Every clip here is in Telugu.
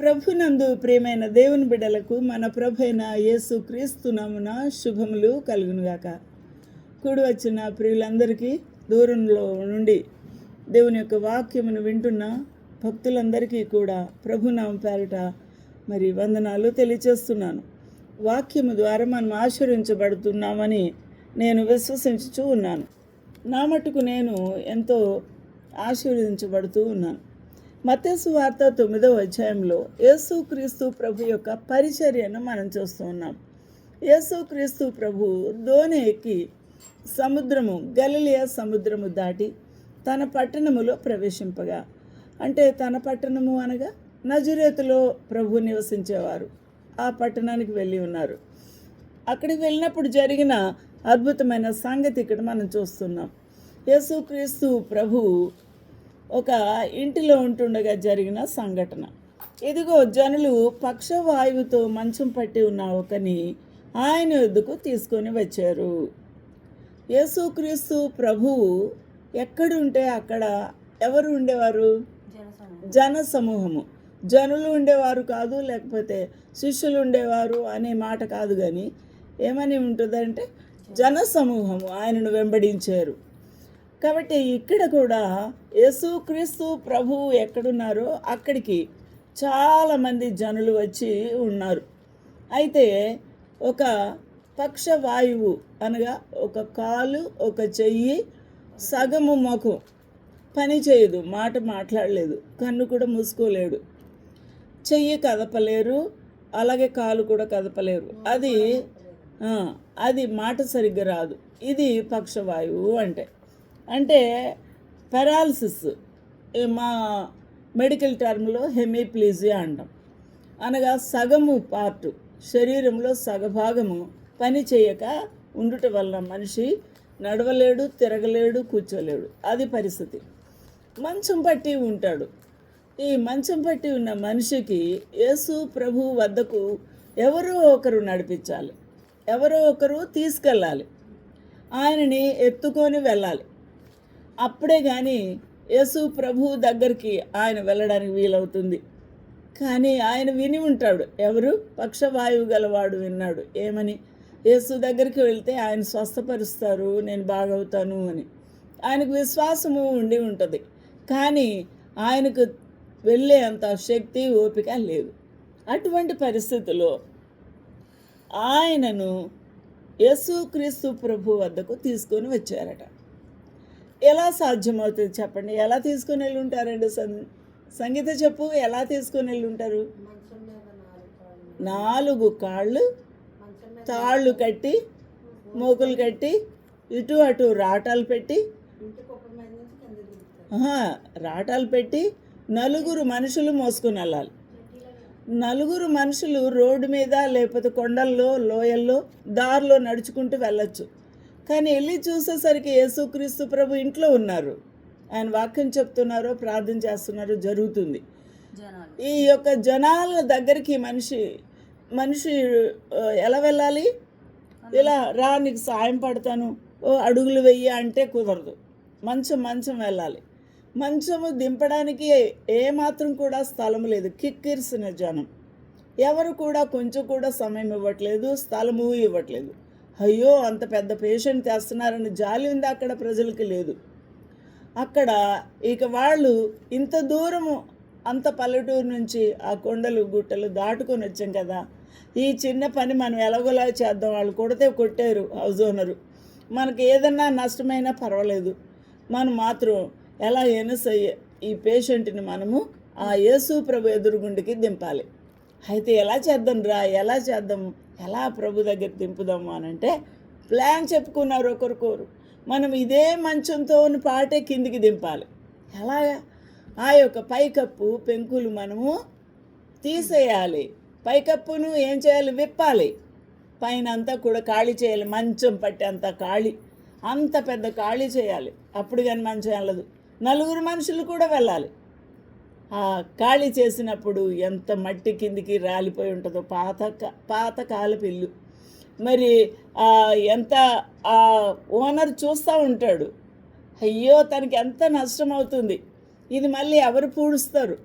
ప్రభునందు ప్రియమైన దేవుని బిడ్డలకు మన ప్రభు అయిన యేసు క్రీస్తు నామున శుభములు కలుగునుగాక. కూడి వచ్చిన ప్రియులందరికీ, దూరంలో నుండి దేవుని యొక్క వాక్యమును వింటున్న భక్తులందరికీ కూడా ప్రభునామ పేరిట మరి వందనాలు తెలియచేస్తున్నాను. వాక్యము ద్వారా మనం ఆశీర్వించబడుతున్నామని నేను విశ్వసించుచూ ఉన్నాను. నా మటుకు నేను ఎంతో ఆశీర్వదించబడుతూ ఉన్నాను. మత్తయి సువార్త 9వ అధ్యాయంలో యేసుక్రీస్తు ప్రభు యొక్క పరిచర్యను మనం చూస్తూ ఉన్నాం. యేసుక్రీస్తు ప్రభు దోణి ఎక్కి గలిలయ సముద్రము దాటి తన పట్టణములో ప్రవేశింపగా, అంటే తన పట్టణము అనగా నజరేతులో ప్రభు నివసించేవారు. ఆ పట్టణానికి వెళ్ళి ఉన్నారు. అక్కడికి వెళ్ళినప్పుడు జరిగిన అద్భుతమైన సంగతి ఇక్కడ మనం చూస్తున్నాం. యేసుక్రీస్తు ప్రభు ఒక ఇంటిలో ఉంటుండగా జరిగిన సంఘటన. ఇదిగో జనులు పక్షవాయువుతో మంచం పట్టి ఉన్న ఒకని ఆయన వద్దకు తీసుకొని వచ్చారు. యేసుక్రీస్తు ప్రభువు ఎక్కడుంటే అక్కడ ఎవరు ఉండేవారు? జన సమూహము. జనులు ఉండేవారు కాదు, లేకపోతే శిష్యులు ఉండేవారు అనే మాట కాదు, కానీ ఏమని ఉంటుందంటే జన సమూహము ఆయనను వెంబడించారు. కాబట్టి ఇక్కడ కూడా యేసుక్రీస్తు ప్రభువు ఎక్కడున్నారో అక్కడికి చాలామంది జనులు వచ్చి ఉన్నారు. అయితే ఒక పక్షవాయువు అనగా ఒక కాలు, ఒక చెయ్యి, సగము ముఖం పని చేయదు, మాట మాట్లాడలేదు, కన్ను కూడా మూసుకోలేడు, చెయ్యి కదపలేరు, అలాగే కాలు కూడా కదపలేరు. అది మాట సరిగ్గా రాదు. ఇది పక్షవాయువు అంటే పెరాలసిస్, మా మెడికల్ టర్మ్లో హెమిప్లీజియా అంటాం. అనగా సగము పార్టు, శరీరంలో సగభాగము పని చేయక ఉండుట వలన మనిషి నడవలేడు, తిరగలేడు, కూర్చోలేడు. అది పరిస్థితి. మంచం పట్టి ఉంటాడు. ఈ మంచం పట్టి ఉన్న మనిషికి యేసు ప్రభు వద్దకు ఎవరో ఒకరు నడిపించాలి, ఎవరో ఒకరు తీసుకెళ్ళాలి, ఆయనని ఎత్తుకొని వెళ్ళాలి. అప్పుడే కానీ యేసు ప్రభు దగ్గరికి ఆయన వెళ్ళడానికి వీలవుతుంది. కానీ ఆయన విని ఉంటాడు. ఎవరు? పక్షవాయువు గలవాడు విన్నాడు. ఏమని? యేసు దగ్గరికి వెళ్తే ఆయన స్వస్థపరుస్తారు, నేను బాగవుతాను అని. ఆయనకు విశ్వాసము ఉండి ఉంటుంది. కానీ ఆయనకు వెళ్ళే అంత శక్తి, ఓపిక లేదు. అటువంటి పరిస్థితుల్లో ఆయనను యేసుక్రీస్తు ప్రభు వద్దకు తీసుకొని వచ్చారట. ఎలా సాధ్యమవుతుంది చెప్పండి? ఎలా తీసుకొని వెళ్ళి ఉంటారండి? సంగీత చెప్పు, ఎలా తీసుకొని వెళ్ళి ఉంటారు? 4 కాళ్ళు, తాళ్ళు కట్టి, మోకులు కట్టి, ఇటు అటు రాటాలు పెట్టి, నలుగురు మనుషులు మోసుకొని వెళ్ళాలి. నలుగురు మనుషులు రోడ్డు మీద, లేకపోతే కొండల్లో, లోయల్లో, దారిలో నడుచుకుంటూ వెళ్ళొచ్చు. కానీ వెళ్ళి చూసేసరికి యేసుక్రీస్తు ప్రభు ఇంట్లో ఉన్నారు. ఆయన వాక్యం చెప్తున్నారో, ప్రార్థన చేస్తున్నారో జరుగుతుంది. ఈ యొక్క జనాల దగ్గరికి మనిషి ఎలా వెళ్ళాలి? ఇలా రా, నీకు సాయం పడతాను, అడుగులు వెయ్యి అంటే కుదరదు. మంచం వెళ్ళాలి. మంచము దింపడానికి ఏమాత్రం కూడా స్థలం లేదు. కిక్కిరిసిన జనం, ఎవరు కూడా కొంచెం కూడా సమయం ఇవ్వట్లేదు, స్థలము ఇవ్వట్లేదు. అయ్యో, అంత పెద్ద పేషెంట్ తెస్తున్నారని జాలి ఉంది అక్కడ ప్రజలకి లేదు. అక్కడ ఇక వాళ్ళు ఇంత దూరము, అంత పల్లెటూరు నుంచి ఆ కొండలు గుట్టలు దాటుకొని వచ్చాం కదా, ఈ చిన్న పని మనం ఎలాగోలా చేద్దాం. వాళ్ళు కొట్టారు హౌస్ ఓనరు. మనకి ఏదన్నా నష్టమైనా పర్వాలేదు, మనం మాత్రం ఎలా ఈ పేషెంట్ని మనము ఆ యేసు ప్రభు ఎదురుగుండికి దింపాలి. అయితే ఎలా చేద్దాము, ఎలా ప్రభు దగ్గర దింపుదాము అనంటే ప్లాన్ చెప్పుకున్నారు ఒకరికొరు. మనం ఇదే మంచంతో పాటే కిందికి దింపాలి. ఎలాగా? ఆ యొక్క పైకప్పు పెంకులు మనము తీసేయాలి. పైకప్పును ఏం చేయాలి? విప్పాలి. పైన అంతా కూడా ఖాళీ చేయాలి. మంచం పట్టి అంత పెద్ద ఖాళీ చేయాలి. అప్పుడు కానీ మంచం వెళ్ళదు. 4 మనుషులు కూడా వెళ్ళాలి. ఆ ఖాళీ చేసినప్పుడు ఎంత మట్టి కిందికి రాలిపోయి ఉంటుందో, పాత కాలపు ఇల్లు. మరి ఎంత ఆ ఓనర్ చూస్తూ ఉంటాడు, అయ్యో తనకి ఎంత నష్టం అవుతుంది, ఇది మళ్ళీ ఎవరు పూడుస్తారు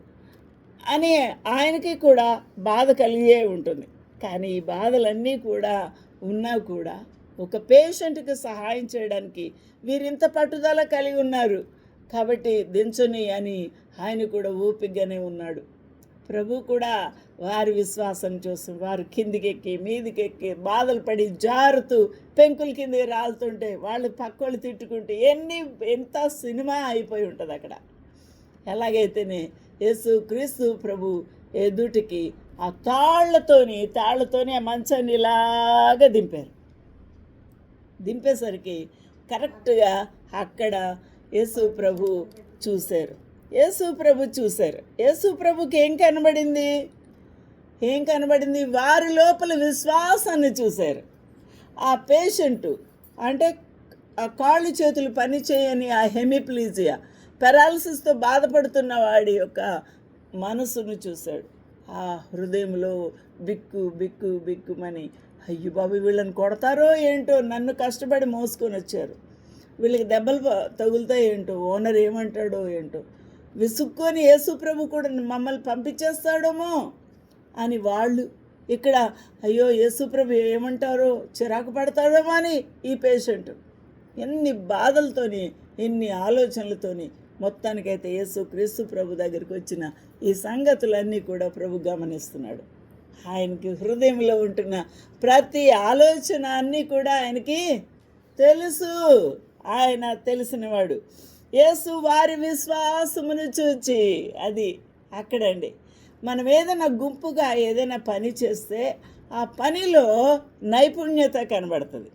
అని ఆయనకి కూడా బాధ కలిగే ఉంటుంది. కానీ ఈ బాధలన్నీ కూడా ఉన్నా కూడా ఒక పేషెంట్కి సహాయం చేయడానికి వీరింత పట్టుదల కలిగి ఉన్నారు కాబట్టి దించుని అని ఆయన కూడా ఓపికగానే ఉన్నాడు. ప్రభు కూడా వారి విశ్వాసం చూసి వారు కిందికెక్కి మీదికెక్కి బాధలు పడి జారుతూ పెంకుల కిందకి రాలుతుంటే వాళ్ళు పక్కోళ్ళు తిట్టుకుంటే ఎంత సినిమా అయిపోయి ఉంటుంది అక్కడ. ఎలాగైతేనే యేసు క్రీస్తు ప్రభు ఎదుటికి ఆ తాళ్లతోని ఆ మంచాన్ని ఇలాగా దింపేసరికి కరెక్ట్గా అక్కడ యేసు ప్రభు చూశారు. యేసు ప్రభుకి ఏం కనబడింది? వారి లోపల విశ్వాసాన్ని చూశారు. ఆ పేషెంటు అంటే ఆ కాళ్ళు చేతులు పని చేయని ఆ హెమిప్లీజియా పెరాలసిస్తో బాధపడుతున్న వాడి యొక్క మనసును చూశాడు. ఆ హృదయంలో బిక్కుమని అయ్యో బాబు వీళ్ళని కొడతారో ఏంటో, నన్ను కష్టపడి మోసుకొని వచ్చారు, వీళ్ళకి దెబ్బలు తగులుతాయి ఏంటో, ఓనర్ ఏమంటాడో ఏంటో, విసుక్కొని యేసు ప్రభు కూడా మమ్మల్ని పంపించేస్తాడేమో అని వాళ్ళు ఇక్కడ అయ్యో యేసు ప్రభు ఏమంటారో, చిరాకు పడతాడేమో అని ఈ పేషెంట్ ఎన్ని బాధలతోని ఎన్ని ఆలోచనలతోని మొత్తానికైతే యేసు క్రీస్తు ప్రభు దగ్గరికి వచ్చిన ఈ సంగతులన్నీ కూడా ప్రభు గమనిస్తున్నాడు. ఆయనకి హృదయంలో ఉంటున్న ప్రతి ఆలోచన అన్నీ కూడా ఆయనకి తెలుసు. ఆయన తెలిసినవాడు. యేసు వారి విశ్వాసమును చూచి, అది అక్కడండి. మనం ఏదైనా గుంపుగా ఏదైనా పని చేస్తే ఆ పనిలో నైపుణ్యత కనబడుతుంది,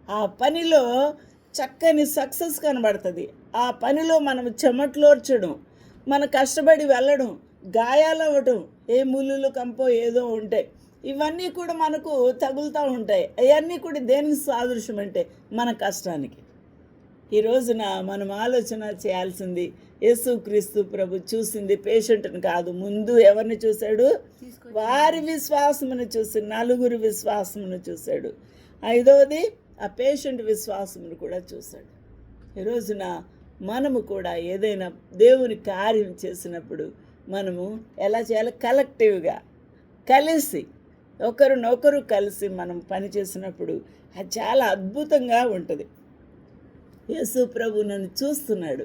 ఆ పనిలో చక్కని సక్సెస్ కనబడుతుంది, ఆ పనిలో మనం చెమట్లోర్చడం, మన కష్టపడి వెళ్ళడం, గాయాలు అవ్వటం, ఏ ముళ్ళు కంపో ఏదో ఉంటాయి, ఇవన్నీ కూడా మనకు తగులుతూ ఉంటాయి. అవన్నీ కూడా దేనికి సాదృశ్యం అంటే మన కష్టానికి. ఈ రోజున మనం ఆలోచన చేయాల్సింది, యేసుక్రీస్తు ప్రభు చూసింది పేషెంట్ని కాదు, ముందు ఎవరిని చూశాడు? వారి విశ్వాసమును చూసి, నలుగురు విశ్వాసమును చూశాడు. ఐదవది ఆ పేషెంట్ విశ్వాసమును కూడా చూశాడు. ఈ రోజున మనము కూడా ఏదైనా దేవుని కార్యం చేసినప్పుడు మనము ఎలా చేయాలి? కలెక్టివ్గా కలిసి, ఒకరినొకరు కలిసి మనం పని చేసినప్పుడు అది చాలా అద్భుతంగా ఉంటుంది. యేసు ప్రభు నన్ను చూస్తున్నాడు,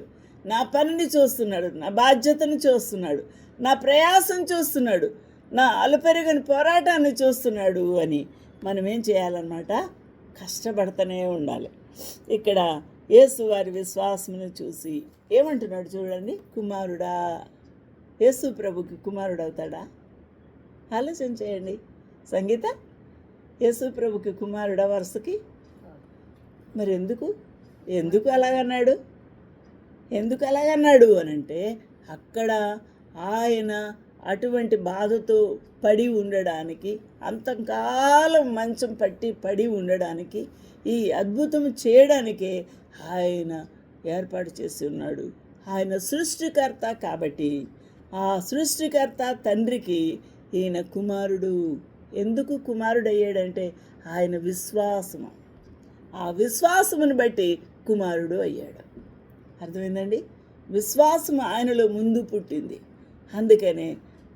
నా పనిని చూస్తున్నాడు, నా బాధ్యతను చూస్తున్నాడు, నా ప్రయాసం చూస్తున్నాడు, నా అలుపెరగని పోరాటాన్ని చూస్తున్నాడు అని మనం ఏం చేయాలన్నమాట? కష్టపడుతూనే ఉండాలి. ఇక్కడ యేసు వారి విశ్వాసమును చూసి ఏమంటున్నాడు చూడండి, కుమారుడా. యేసు ప్రభుకి కుమారుడు అవుతాడా? ఆలోచన చేయండి. సంగీత, యేసు ప్రభుకి కుమారుడా వరుసకి? మరి ఎందుకు అలాగన్నాడు అని అంటే, అక్కడ ఆయన అటువంటి బాధతో పడి ఉండడానికి, అంతకాలం మంచం పడి ఉండడానికి, ఈ అద్భుతం చేయడానికే ఆయన ఏర్పాటు చేసి ఉన్నాడు. ఆయన సృష్టికర్త కాబట్టి ఆ సృష్టికర్త తండ్రికి ఈయన కుమారుడు. ఎందుకు కుమారుడు అయ్యాడంటే ఆయన విశ్వాసము, ఆ విశ్వాసమును బట్టి కుమారుడు అయ్యాడు. అర్థమైందండి? విశ్వాసం ఆయనలో ముందు పుట్టింది. అందుకనే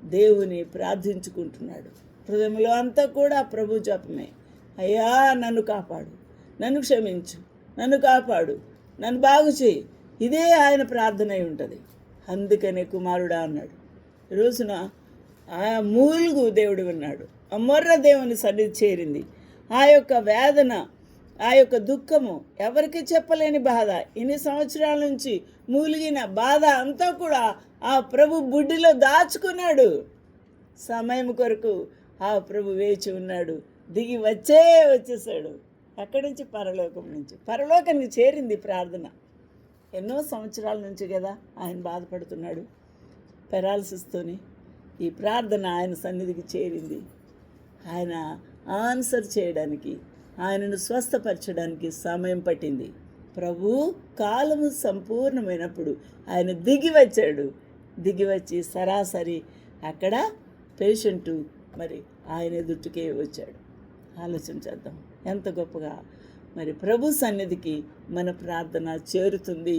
దేవుని ప్రార్థించుకుంటున్నాడు. హృదయంలో అంతా కూడా ప్రభు జపమే. అయ్యా నన్ను కాపాడు, నన్ను క్షమించు, నన్ను కాపాడు, నన్ను బాగు చేయి. ఇదే ఆయన ప్రార్థన అయి ఉంటుంది. అందుకనే కుమారుడా అన్నాడు. ఈ రోజున ఆ మూలుగు దేవుడు విన్నాడు, ఆ మొర్ర దేవుని సన్నిధి చేరింది. ఆ యొక్క వేదన, ఆ యొక్క దుఃఖము, ఎవరికి చెప్పలేని బాధ, ఇన్ని సంవత్సరాల నుంచి మూలిగిన బాధ అంతా కూడా ఆ ప్రభు బుడ్డిలో దాచుకున్నాడు. సమయం కొరకు ఆ ప్రభు వేచి ఉన్నాడు. దిగి వచ్చేసాడు. అక్కడి నుంచి పరలోకానికి చేరింది ప్రార్థన. ఎన్నో సంవత్సరాల నుంచి కదా ఆయన బాధపడుతున్నాడు పెరాలసిస్తోని. ఈ ప్రార్థన ఆయన సన్నిధికి చేరింది. ఆయన ఆన్సర్ చేయడానికి, ఆయనను స్వస్థపరచడానికి సమయం పట్టింది. ప్రభు కాలము సంపూర్ణమైనప్పుడు ఆయన దిగి వచ్చి సరాసరి అక్కడ పేషెంటు మరి ఆయన ఎదుటికే వచ్చాడు. ఆలోచన చేద్దాం ఎంత గొప్పగా మరి ప్రభు సన్నిధికి మన ప్రార్థన చేరుతుంది.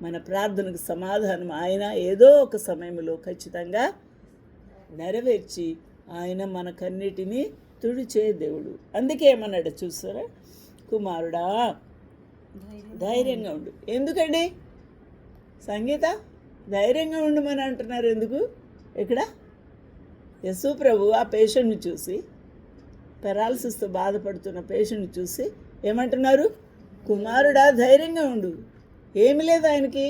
మన ప్రార్థనకు సమాధానం ఆయన ఏదో ఒక సమయంలో ఖచ్చితంగా నెరవేర్చి ఆయన మనకన్నిటినీ తుడిచే దేవుడు. అందుకే ఏమన్నాడు చూసారా, కుమారుడా ధైర్యంగా ఉండు. ఎందుకండి సంగీత ధైర్యంగా ఉండమని అంటున్నారు? ఎందుకు? ఇక్కడ యేసు ప్రభు ఆ పేషెంట్ని చూసి, పెరాలసిస్తో బాధపడుతున్న పేషెంట్ని చూసి ఏమంటున్నారు? కుమారుడా ధైర్యంగా ఉండు. ఏమి లేదు ఆయనకి,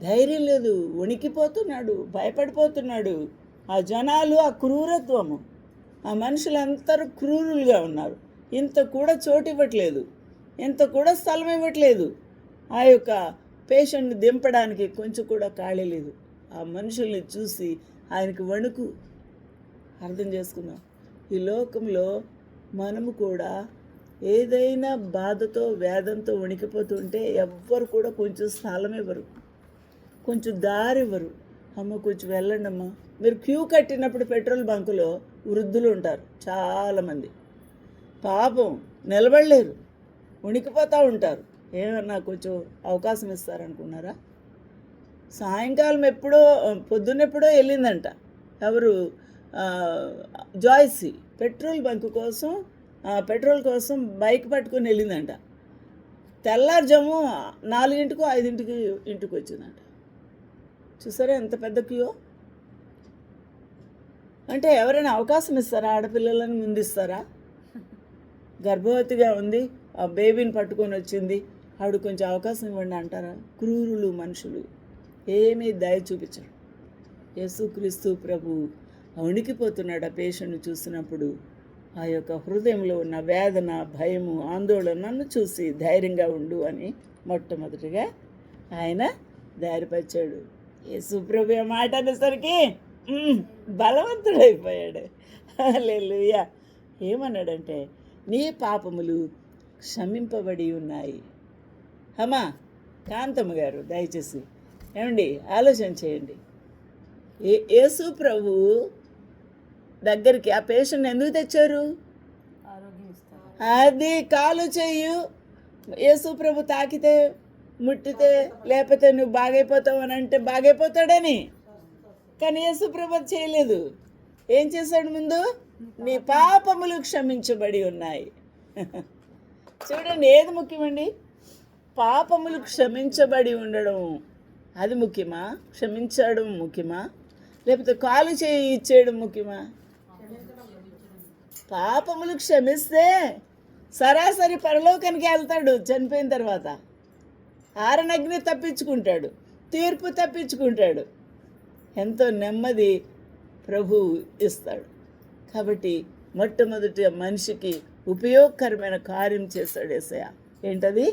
ధైర్యం లేదు, వణికిపోతున్నాడు, భయపడిపోతున్నాడు. ఆ జనాలు, ఆ క్రూరత్వము, ఆ మనుషులందరూ క్రూరులుగా ఉన్నారు. ఇంత కూడా చోటు ఇవ్వట్లేదు, ఇంత కూడా స్థలం ఇవ్వట్లేదు. ఆ యొక్క పేషెంట్ని దింపడానికి కొంచెం కూడా ఖాళీ లేదు. ఆ మనుషుల్ని చూసి ఆయనకి వణుకు. అర్థం చేసుకుందాం, ఈ లోకంలో మనము కూడా ఏదైనా బాధతో వేదంతో వణికిపోతుంటే ఎవ్వరు కూడా కొంచెం స్థలం ఇవ్వరు, కొంచెం దారి ఇవ్వరు. అమ్మ కొంచెం వెళ్ళండి అమ్మ. మీరు క్యూ కట్టినప్పుడు పెట్రోల్ బంకులో వృద్ధులు ఉంటారు చాలామంది, పాపం నిలబడలేరు, వణికిపోతూ ఉంటారు. ఏమన్నా కొంచెం అవకాశం ఇస్తారనుకున్నారా? సాయంకాలం ఎప్పుడో పొద్దున్నెప్పుడో వెళ్ళిందంట ఎవరు, జాయ్సీ పెట్రోల్ బంక్ కోసం, పెట్రోల్ కోసం బైక్ పట్టుకొని వెళ్ళిందంట. తెల్లారుజాము 4ంటికో 5ంటికి ఇంటికి వచ్చిందంట. చూసారా ఎంత పెద్ద క్యూ? అంటే ఎవరైనా అవకాశం ఇస్తారా? ఆడపిల్లలను ముందిస్తారా? గర్భవతిగా ఉంది, ఆ బేబీని పట్టుకొని వచ్చింది, ఆవిడ కొంచెం అవకాశం ఇవ్వండి అంటారా? క్రూరులు మనుషులు, ఏమీ దయ చూపించరు. యేసుక్రీస్తు ప్రభు వణికిపోతున్నాడు ఆ పేషెంట్ని చూసినప్పుడు. ఆ యొక్క హృదయంలో ఉన్న వేదన, భయము, ఆందోళనను చూసి ధైర్యంగా ఉండు అని మొట్టమొదటిగా ఆయన ధైర్యపరిచాడు. యేసుప్రభు మాట అనేసరికి బలవంతుడైపోయాడు. హల్లెలూయా. ఏమన్నాడంటే, నీ పాపములు క్షమింపబడి ఉన్నాయి. అమ్మా కాంతమ్మ గారు దయచేసి ఏమండి ఆలోచన చేయండి. యేసు ప్రభు దగ్గరికి ఆ పేషెంట్ ఎందుకు తెచ్చారు? అది కాలు చెయ్యు యేసు ప్రభు తాకితే, ముట్టితే, లేకపోతే నువ్వు బాగైపోతావు అని అంటే బాగైపోతాడని. కానీ యేసు ప్రభు చేయలేదు. ఏం చేశాడు? ముందు నీ పాపములు క్షమించబడి ఉన్నాయి. చూడండి, ఏది ముఖ్యమండి? పాపములు క్షమించబడి ఉండడం అది ముఖ్యమా? క్షమించడం ముఖ్యమా? లేకపోతే కాలు చేయి ఇచ్చేయడం ముఖ్యమా? పాపములు క్షమిస్తే సరాసరి పరలోకానికి వెళ్తాడు. చనిపోయిన తర్వాత ఆరనగ్ని తప్పించుకుంటాడు, తీర్పు తప్పించుకుంటాడు, ఎంతో నెమ్మది ప్రభు ఇస్తాడు. కాబట్టి మొట్టమొదటి మనిషికి ఉపయోగకరమైన కార్యం చేశాడు యేసయ్య. ఏంటది?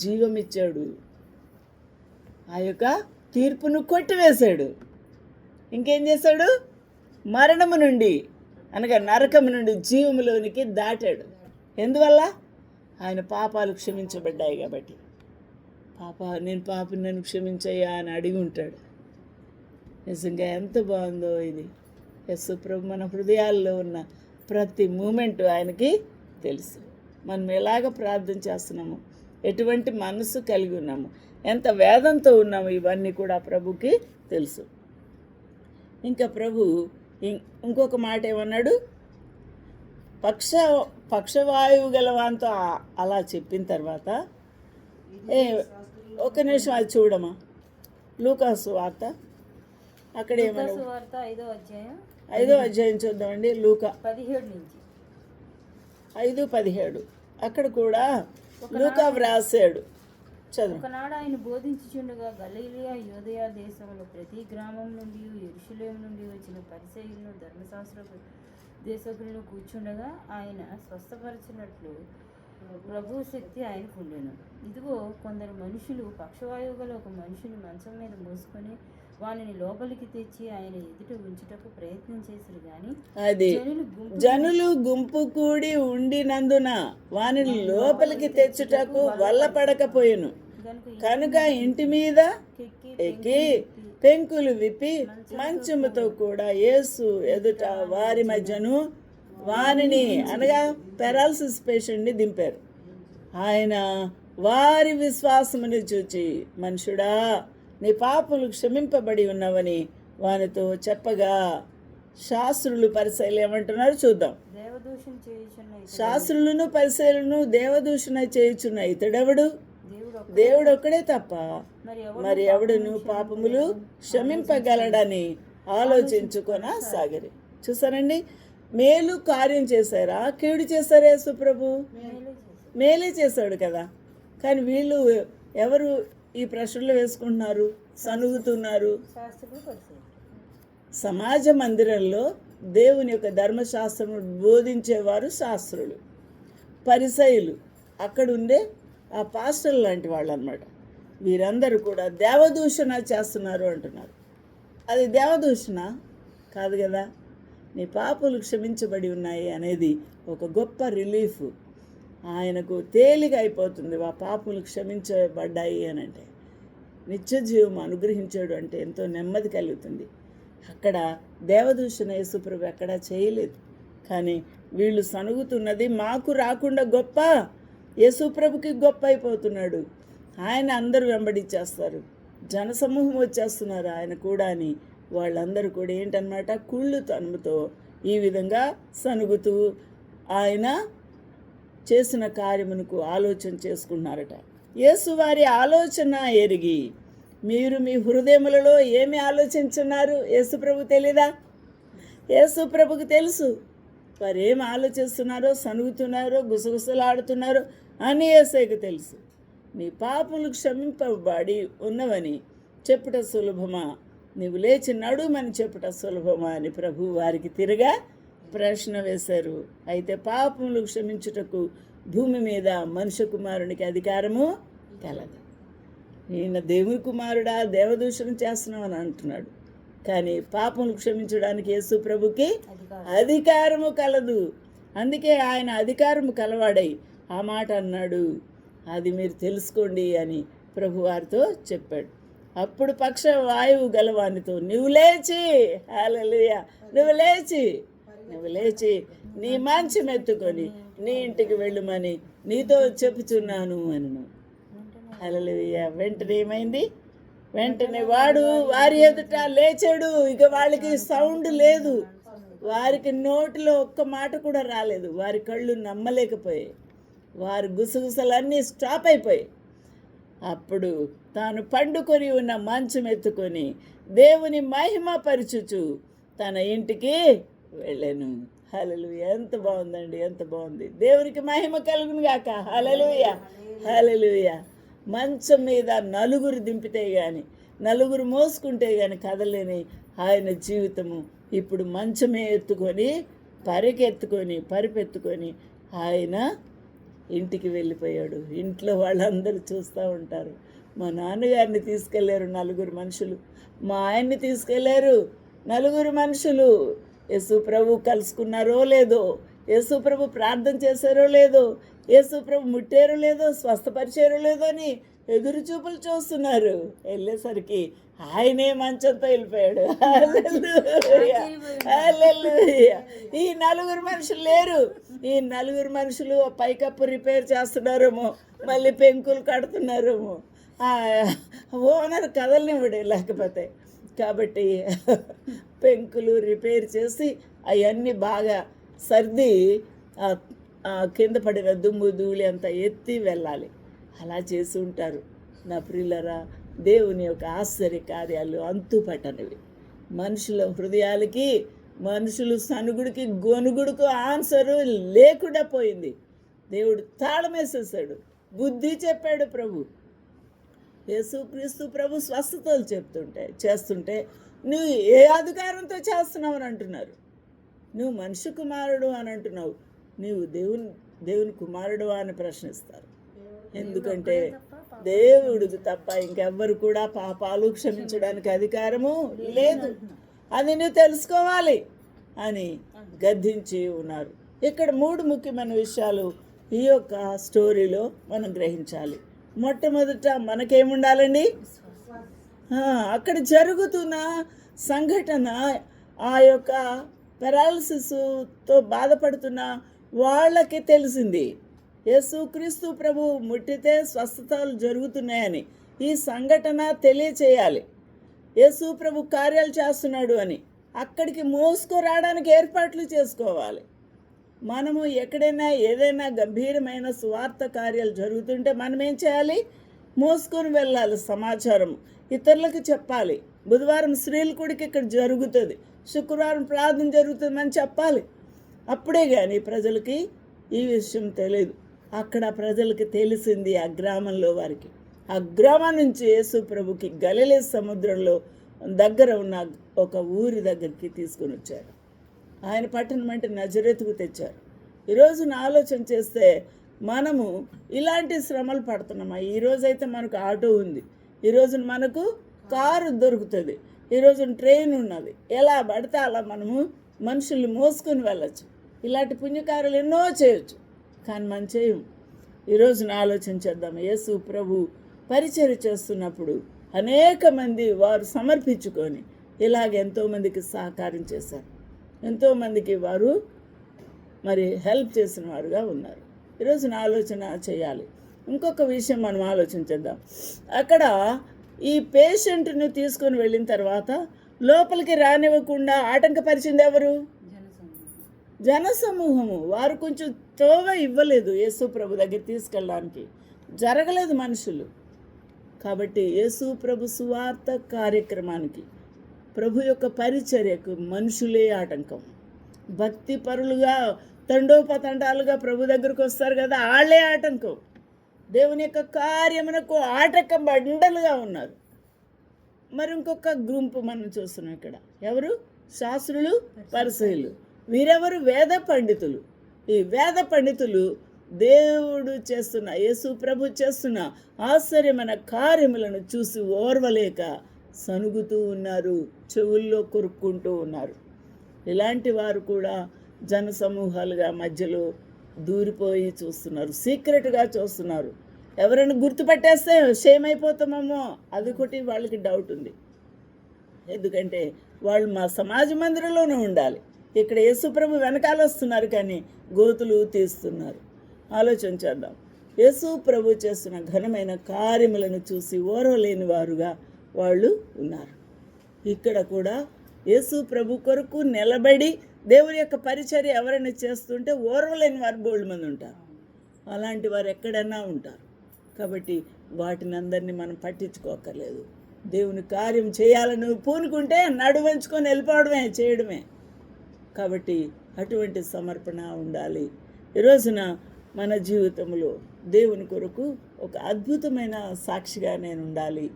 జీవం ఇచ్చాడు. ఆ యొక్క తీర్పును కొట్టివేశాడు. ఇంకేం చేశాడు? మరణము నుండి అనగా నరకము నుండి జీవములోనికి దాటాడు. ఎందువల్ల? ఆయన పాపాలు క్షమించబడ్డాయి కాబట్టి. నేను పాపని నన్ను క్షమించయ్యా అని అడిగి ఉంటాడు. నిజంగా ఎంత బాగుందో ఇది. యేసు ప్రభు మన హృదయాల్లో ఉన్న ప్రతి మూమెంట్ ఆయనకి తెలుసు. మనం ఎలాగ ప్రార్థన చేస్తున్నాము, ఎటువంటి మనసు కలిగి ఉన్నాము, ఎంత వేదంతో ఉన్నాము, ఇవన్నీ కూడా ప్రభుకి తెలుసు. ఇంకా ప్రభు ఇంకొక మాట ఏమన్నాడు? పక్షవాయువు గలవాంతో అలా చెప్పిన తర్వాత ఒక నిమిషం అది చూడమా, లూకాసు వార్త అక్కడ ఏమన్నా 5వ అధ్యాయం చూద్దామండి. లూకా 5:17 అక్కడ కూడా లూకా వ్రాసాడు. చదువు. ఒకనాడు ఆయన బోధించుచుండగా గలిలయ యూదయ దేశంలో ప్రతి గ్రామం నుండి యెరూషలేము నుండి వచ్చిన పరిసయ్యులను ధర్మశాస్త్ర దేశకులను కూర్చుండగా ఆయన స్వస్థపరచినట్లు ప్రభు శక్తి ఆయనకు ఉండెను. ఇదిగో కొందరు మనుషులు పక్షవాయువు గల ఒక మనిషిని మంచం మీద మోసుకొని వానిని లోపలికి తెచ్చి ఆయన ఎదుట ఉంచుటకు ప్రయత్నం చేశారు. కానీ అది జనులు గుంపు కూడి ఉండినందున వానిని లోపలికి తెచ్చుటకు వల్లపడకపోయెను. కనుక ఇంటి మీద ఎక్కి పెంకులు విప్పి మంచముతో కూడా యేసు ఎదుట వారి మధ్యను వారిని అనగా పెరాలసిస్ పేషెంట్ని దింపారు. ఆయన వారి విశ్వాసముని చూచి, మనుషుడా నీ పాపములు క్షమింపబడి ఉన్నవని వానితో చెప్పగా శాస్త్రులు పరిసయ్యులు ఏమంటున్నారు చూద్దాం. దేవదూషణ చేయుచున్న ఇతడు శాస్త్రులను పరిసయ్యులను దేవదూషణ చేయుచున్న ఇతడెవడు? దేవుడు దేవుడు ఒక్కడే తప్ప మరి ఎవడును పాపములు క్షమింపగలడని ఆలోచించుకొన సాగరి. చూసారండి, మేలు కార్యం చేశారా, కీడు చేశారా యేసు ప్రభు? మేలే చేశాడు కదా. కానీ వీళ్ళు ఎవరు ఈ ప్రశ్నలు వేసుకుంటున్నారు, సనుగుతున్నారు? శాస్త్రులు పరిచయం. సమాజ మందిరంలో దేవుని యొక్క ధర్మశాస్త్రం బోధించేవారు శాస్త్రులు, పరిసయ్యులు, అక్కడ ఉండే ఆ పాస్టర్లు లాంటి వాళ్ళు అన్నమాట. వీరందరూ కూడా దేవదూషణ చేస్తున్నారు అంటున్నారు. అది దేవదూషణ కాదు కదా. నీ పాపలు క్షమించబడి ఉన్నాయి అనేది ఒక గొప్ప రిలీఫ్. ఆయనకు తేలిక అయిపోతుంది ఆ పాపలు క్షమించబడ్డాయి అని అంటే. నిత్య జీవం అనుగ్రహించాడు అంటే ఎంతో నెమ్మది కలుగుతుంది. అక్కడ దేవదూషణ యేసుప్రభు ఎక్కడా చేయలేదు. కానీ వీళ్ళు సనుగుతున్నది మాకు రాకుండా గొప్ప, యేసుప్రభుకి గొప్ప అయిపోతున్నాడు. ఆయన అందరూ వెంబడించేస్తారు, జనసమూహం వచ్చేస్తున్నారు ఆయన కూడా అని వాళ్ళందరూ కూడా ఏంటన్నమాట, కుళ్ళు తనుముతో ఈ విధంగా సనుగుతూ ఆయన చేసిన కార్యమునకు ఆలోచన చేసుకున్నారట. యేసు వారి ఆలోచన ఎరిగి మీరు మీ హృదయములలో ఏమి ఆలోచించున్నారు? యేసుప్రభు తెలీదా? యేసుప్రభుకు తెలుసు వారు ఏమి ఆలోచిస్తున్నారో, సనుగుతున్నారో, గుసగుసలాడుతున్నారో అని యేసుకు తెలుసు. నీ పాపములు క్షమింపబడి ఉన్నవని చెప్పుట సులభమా, నీవు లేచి నడుమని చెప్పుట సులభమా అని ప్రభు వారికి తిరగా ప్రశ్న వేశారు. అయితే పాపములు క్షమించుటకు భూమి మీద మనుష్య కుమారునికి అధికారము కలదు. ఈయన దేవుని కుమారుడా, దేవదూషణ చేస్తున్నామని అంటున్నాడు. కానీ పాపములు క్షమించడానికి యేసు ప్రభుకి అధికారము కలదు. అందుకే ఆయన అధికారము కలవాడై ఆ మాట అన్నాడు. అది మీరు తెలుసుకోండి అని ప్రభు వారితో చెప్పాడు. అప్పుడు పక్ష వాయువు గలవానితో నువ్వు లేచి, హల్లెలూయా, నువ్వు లేచి నీ మంచం ఎత్తుకొని నీ ఇంటికి వెళ్ళమని నీతో చెప్పుచున్నాను అను. హల్లెలూయా. వెంటనే ఏమైంది? వెంటనే వాడు వారి ఎదుట లేచాడు. ఇక వాళ్ళకి సౌండ్ లేదు, వారికి నోటిలో ఒక్క మాట కూడా రాలేదు. వారి కళ్ళు నమ్మలేకపోయాయి, వారి గుసగుసలన్నీ స్టాప్ అయిపోయాయి. అప్పుడు తాను పండుకొని ఉన్న మంచం ఎత్తుకొని దేవుని మహిమ పరచుచు తన ఇంటికి వెళ్ళాను. హల్లెలూయా. ఎంత బాగుందండి, ఎంత బాగుంది. దేవునికి మహిమ కలుగును గాక. హల్లెలూయా, హల్లెలూయా. మంచం మీద నలుగురు దింపితే కానీ, నలుగురు మోసుకుంటే కానీ కదలేని ఆయన జీవితము ఇప్పుడు మంచమే ఎత్తుకొని పరిపెత్తుకొని ఆయన ఇంటికి వెళ్ళిపోయాడు. ఇంట్లో వాళ్ళందరూ చూస్తూ ఉంటారు. మా నాన్నగారిని తీసుకెళ్లారు నలుగురు మనుషులు, మా ఆయన్ని తీసుకెళ్లారు నలుగురు మనుషులు. యేసు ప్రభు కలుసుకున్నారో లేదో, యేసు ప్రభు ప్రార్థన చేశారో లేదో, యేసు ప్రభు ముట్టారో లేదో, స్వస్థపరిచారో లేదో అని ఎదురు చూపులు చూస్తున్నారు. వెళ్ళేసరికి ఆయనే మంచంతో వెళ్ళిపోయాడు. హల్లెలూయా, హల్లెలూయా. ఈ నలుగురు మనుషులు లేరు. ఈ నలుగురు మనుషులు పైకప్పు రిపేర్ చేస్తున్నారేమో, మళ్ళీ పెంకులు కడుతున్నారేమో. ఓనర్ కదలనివ్వడే లేకపోతే. కాబట్టి పెంకులు రిపేర్ చేసి అవన్నీ బాగా సర్ది కింద పడిన దుమ్ము ధూళి అంతా ఎత్తి వెళ్ళాలి. అలా చేసి ఉంటారు. నా ప్రియులరా, దేవుని యొక్క ఆశ్చర్య కార్యాలు అంతుపట్టనివి. మనుషుల హృదయాలకి, మనుషులు సనుగుడికి, గొనుగుడుకు ఆన్సరు లేకుండా పోయింది. దేవుడు తాళమేసేసాడు. బుద్ధి చెప్పాడు ప్రభు. యేసుక్రీస్తు ప్రభు స్వస్థతలు చేస్తుంటే నువ్వు ఏ అధికారంతో చేస్తున్నావు అని అంటున్నారు. నువ్వు మనిషి కుమారుడు అని అంటున్నావు, నువ్వు దేవుని కుమారుడు అని ప్రశ్నిస్తారు. ఎందుకంటే దేవుడికి తప్ప ఇంకెవ్వరు కూడా పాపాలు క్షమించడానికి అధికారము లేదు. అది నువ్వు తెలుసుకోవాలి అని గద్దించి ఉన్నారు. ఇక్కడ 3 ముఖ్యమైన విషయాలు ఈ యొక్క స్టోరీలో మనం గ్రహించాలి. మొట్టమొదట మనకేముండాలండి? అక్కడ జరుగుతున్న సంఘటన, ఆ యొక్క పెరాలసిస్తో బాధపడుతున్న వాళ్ళకి తెలిసింది. యేసుక్రీస్తు ప్రభు ముట్టితే స్వస్థతలు జరుగుతున్నాయని ఈ సంఘటన తెలియచేయాలి. యేసు ప్రభు కార్యాలు చేస్తున్నాడు అని అక్కడికి మోసుకురావడానికి ఏర్పాట్లు చేసుకోవాలి. మనము ఎక్కడైనా ఏదైనా గంభీరమైన స్వార్థ కార్యాలు జరుగుతుంటే మనం ఏం చేయాలి? మోసుకొని వెళ్ళాలి. సమాచారం ఇతరులకు చెప్పాలి. బుధవారం స్త్రీల కూడికి ఇక్కడ జరుగుతుంది, శుక్రవారం ప్రార్థన జరుగుతుందని చెప్పాలి. అప్పుడే కానీ ప్రజలకి ఈ విషయం తెలియదు. అక్కడ ప్రజలకి తెలిసింది ఆ గ్రామంలో వారికి. ఆ గ్రామం నుంచి యేసు ప్రభుకి గలిలే సముద్రంలో దగ్గర ఉన్న ఒక ఊరి దగ్గరికి తీసుకొని వచ్చారు. ఆయన పట్టణం అంటే నజరేతుకు తెచ్చారు. ఈరోజున ఆలోచన చేస్తే మనము ఇలాంటి శ్రమలు పడుతున్నామా? ఈరోజైతే మనకు ఆటో ఉంది, ఈరోజున మనకు కారు దొరుకుతుంది, ఈరోజున ట్రైన్ ఉన్నది. ఎలా పడితే అలా మనము మనుషుల్ని మోసుకొని వెళ్ళచ్చు. ఇలాంటి పుణ్యకార్యాలు ఎన్నో చేయొచ్చు, కానీ మనం చేయము. ఈరోజున ఆలోచన చేద్దాం. యేసు ప్రభు పరిచర్య చేస్తున్నప్పుడు అనేక మంది వారు సమర్పించుకొని ఇలాగ ఎంతోమందికి సహకారం చేశారు. ఎంతోమందికి వారు మరి హెల్ప్ చేసిన వారుగా ఉన్నారు. ఈరోజున ఆలోచన చేయాలి. ఇంకొక విషయం మనం ఆలోచించేద్దాం. అక్కడ ఈ పేషెంట్ను తీసుకొని వెళ్ళిన తర్వాత లోపలికి రానివ్వకుండా ఆటంకపరిచింది ఎవరు? జనసమూహము. వారు కొంచెం తోవ ఇవ్వలేదు యేసు ప్రభు దగ్గర తీసుకెళ్ళడానికి, జరగలేదు మనుషులు. కాబట్టి యేసు ప్రభు సువార్త కార్యక్రమానికి, ప్రభు యొక్క పరిచర్యకు మనుషులే ఆటంకం. భక్తి పరులుగా తండోపతండాలుగా ప్రభు దగ్గరకు వస్తారు కదా, వాళ్ళే ఆటంకం. దేవుని యొక్క కార్యమునకు ఆటంక బండలుగా ఉన్నారు. మరి ఇంకొక గుంపు మనం చూస్తున్నాం ఇక్కడ. ఎవరు? శాస్త్రులు, పరిసయ్యులు. వీరెవరు? వేద పండితులు. ఈ వేద పండితులు దేవుడు చేస్తున్న, యేసు ప్రభు చేస్తున్న ఆశ్చర్యమైన కార్యములను చూసి ఓర్వలేక సనుగుతూ ఉన్నారు, చెవుల్లో కొరుక్కుంటూ ఉన్నారు. ఇలాంటి వారు కూడా జనసమూహాలుగా మధ్యలో దూరిపోయి చూస్తున్నారు, సీక్రెట్గా చూస్తున్నారు. ఎవరైనా గుర్తుపట్టేస్తే షేమ్ అయిపోతామేమో, అది ఒకటి వాళ్ళకి డౌట్ ఉంది. ఎందుకంటే వాళ్ళు మా సమాజ మందిరంలోనే ఉండాలి, ఇక్కడ యేసుప్రభు వెనకాల వస్తున్నారు కానీ గోతులు తీస్తున్నారు. ఆలోచన చేద్దాం. యేసు ప్రభు చేస్తున్న ఘనమైన కార్యములను చూసి ఓర్వలేని వారుగా వాళ్ళు ఉన్నారు. ఇక్కడ కూడా యేసు ప్రభు కొరకు నిలబడి దేవుని యొక్క పరిచర్య ఎవరైనా చేస్తుంటే ఓర్వలేని వారు బోల్డ్ మంది ఉంటారు. అలాంటి వారు ఎక్కడైనా ఉంటారు. కాబట్టి వాటిని అందరినీ మనం పట్టించుకోకర్లేదు. దేవుని కార్యం చేయాలని పూనుకుంటే నడువంచుకొని వెళ్ళిపోవడమే, చేయడమే. కాబట్టి అటువంటి సమర్పణ ఉండాలి. ఈరోజున మన జీవితంలో దేవుని కొరకు ఒక అద్భుతమైన సాక్షిగా నేను ఉండాలి,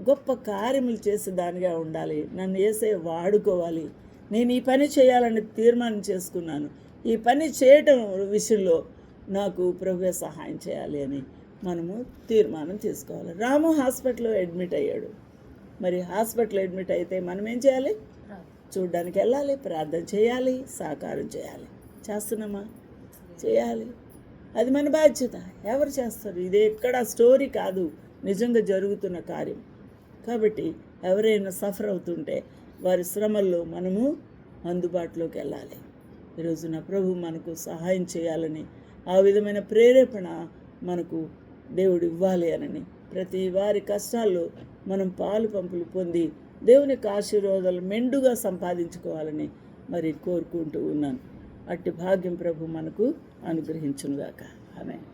గొప్ప కార్యములు చేసేదానిగా ఉండాలి. నన్ను యేసయ్య వాడుకోవాలి, నేను ఈ పని చేయాలని తీర్మానం చేసుకున్నాను, ఈ పని చేయటం విషయంలో నాకు ప్రభువే సహాయం చేయాలి అని మనము తీర్మానం తీసుకోవాలి. రాము హాస్పిటల్లో అడ్మిట్ అయ్యాడు. మరి హాస్పిటల్ అడ్మిట్ అయితే మనం ఏం చేయాలి? చూడ్డానికి వెళ్ళాలి, ప్రార్థన చేయాలి, సహకారం చేయాలి. చేస్తున్నామా? చేయాలి. అది మన బాధ్యత. ఎవరు చేస్తారు? ఇది ఎక్కడ స్టోరీ కాదు, నిజంగా జరుగుతున్న కార్యం. కాబట్టి ఎవరైనా సఫర్ అవుతుంటే వారి శ్రమల్లో మనము అందుబాటులోకి వెళ్ళాలి. ఈరోజున ప్రభు మనకు సహాయం చేయాలని, ఆ విధమైన ప్రేరేపణ మనకు దేవుడు ఇవ్వాలి అని, ప్రతి వారి కష్టాల్లో మనం పాలు పంపులు పొంది దేవుని యొక్క ఆశీర్వాదాలు మెండుగా సంపాదించుకోవాలని మరి కోరుకుంటూ ఉన్నాను. అట్టి భాగ్యం ప్రభు మనకు అనుగ్రహించునుగాక. ఆమేన్.